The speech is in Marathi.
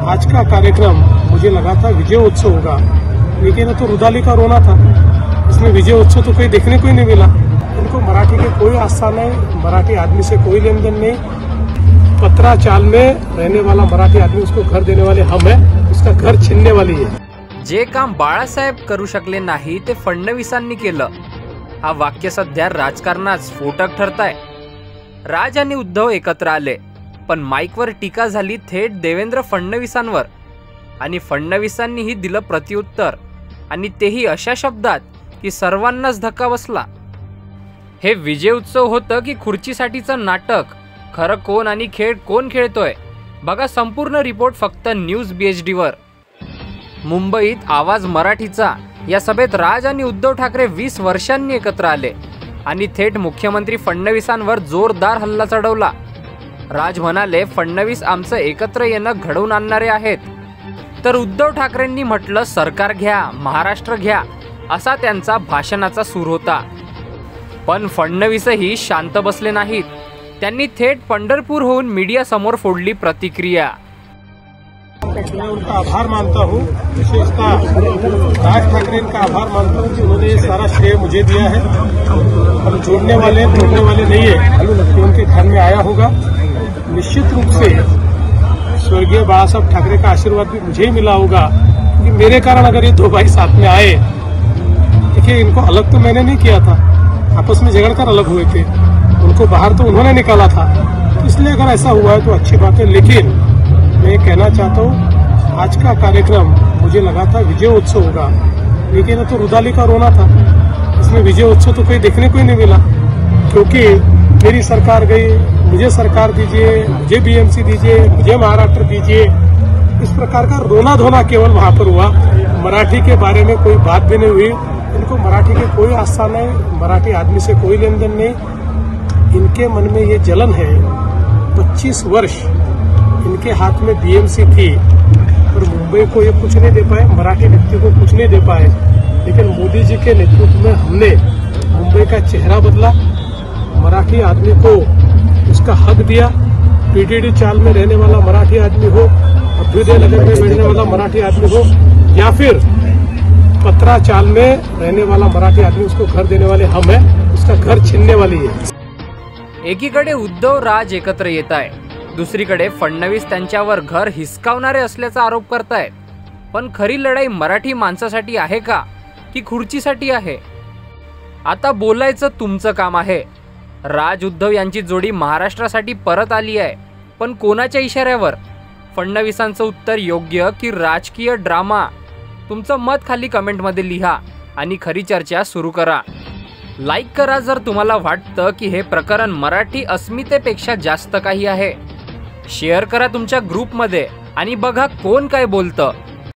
आज का कार्यक्रम मुझे लगा था विजय उत्सव होगा, लेकिन तो रुदाली का रोना था। इसमें विजय उत्सव तो कहीं देखने को ही नहीं मिला। इनको मराठी के कोई आस्था नहीं, मराठी आदमी से कोई लेन देन नहीं। पत्रा चाल में रहने वाला मराठी आदमी, उसको घर देने वाले हम हैं, उसका घर छीनने वाली है। जे काम बाळासाहेब करू शकले नाही ते फडणवीसांनी केलं, हा वाक्य सध्या राजकारणात स्फोटक ठरताय। राज आणि उद्धव एकत्र आले, पण माईकवर टीका झाली थेट देवेंद्र फडणवीसांवर, आणि फडणवीसांनीही दिलं प्रत्युत्तर, आणि तेही अशा शब्दात की सर्वांनाच धक्का बसला। हे विजय उत्सव होतं की खुर्चीसाठीचं नाटक? खरं कोण आणि खेळ कोण खेळतोय? बघा संपूर्ण रिपोर्ट फक्त न्यूज BHD वर। मुंबईत आवाज मराठीचा या सभेत राज आणि उद्धव ठाकरे 20 वर्षांनी एकत्र आले आणि थेट मुख्यमंत्री फडणवीसांवर जोरदार हल्ला चढवला। राज म्हणाले, फडणवीस आमचं एकत्र येणं घडवून आणणारे आहेत, तर उद्धव ठाकरेंनी म्हटलं सरकार घ्या, महाराष्ट्र घ्या, असा त्यांचा भाषणाचा सूर होता। पण फडणवीसही शांत बसले नाहीत। त्यांनी थेट पंढरपूर होऊन मीडिया समोर फोडली प्रतिक्रिया। मैं उनका आभार मानता हूँ, विशेषतः राज ठाकरे का आभार मानता हूँ कि उन्होंने ये सारा श्रेय मुझे दिया है। और जोड़ने वाले नहीं है कि उनके घर में आया होगा। निश्चित रूप से स्वर्गीय बाला साहब ठाकरे का आशीर्वाद भी मुझे ही मिला होगा कि मेरे कारण अगर ये दो भाई साथ में आए। देखिए, इनको अलग तो मैंने नहीं किया था, आपस में झगड़कर अलग हुए थे, उनको बाहर तो उन्होंने निकाला था, तो इसलिए अगर ऐसा हुआ है तो अच्छी बात है। लेकिन मैं कहना चाहता हूँ, आज का कार्यक्रम मुझे लगा था विजय उत्सव होगा, लेकिन तो रुदाली का रोना था। इसमें विजय उत्सव तो कहीं देखने को ही नहीं मिला, क्योंकि मेरी सरकार गई, मुझे सरकार दीजिए, मुझे BMC दीजिए, मुझे महाराष्ट्र दीजिए, इस प्रकार का रोना धोना केवल वहां पर हुआ। मराठी के बारे में कोई बात भी नहीं हुई। इनको मराठी के कोई आस्था नहीं, मराठी आदमी से कोई लेन देन नहीं। इनके मन में ये जलन है। 25 वर्ष इनके हाथ में BMC थी और मुंबई को ये कुछ नहीं दे पाए, मराठी व्यक्ति को कुछ नहीं दे पाए। लेकिन मोदी जी के नेतृत्व में हमने मुंबई का चेहरा बदला, मराठी आदमी को उसका हक दिया। PDD चाल में रहने वाला मराठी आदमी हो, अभ्युदय नगर में रहने वाला मराठी आदमी हो, या फिर पत्रा चाल में रहने वाला मराठी आदमी, उसको घर देने वाले हम हैं, उसका घर छीनने वाली है। एकीकडे उद्धव राज एकत्र येत आहे, दुसरीकडे फडणवीस त्यांच्यावर घर हिसकावणारे असल्याचा आरोप करतायत। पण खरी लढाई मराठी माणसासाठी आहे का की खुर्चीसाठी आहे? आता बोलायचं तुमचं काम आहे। राज उद्धव यांची जोडी महाराष्ट्रासाठी परत आली आहे, पण कोणाच्या इशाऱ्यावर? फडणवीसांचं उत्तर योग्य की राजकीय ड्रामा? तुमचं मत खाली कमेंटमध्ये लिहा आणि खरी चर्चा सुरू करा। लाईक करा जर तुम्हाला वाटतं की हे प्रकरण मराठी अस्मितेपेक्षा जास्त काही आहे। शेअर करा तुमच्या ग्रुपमध्ये आणि बघा कोण काय बोलतं।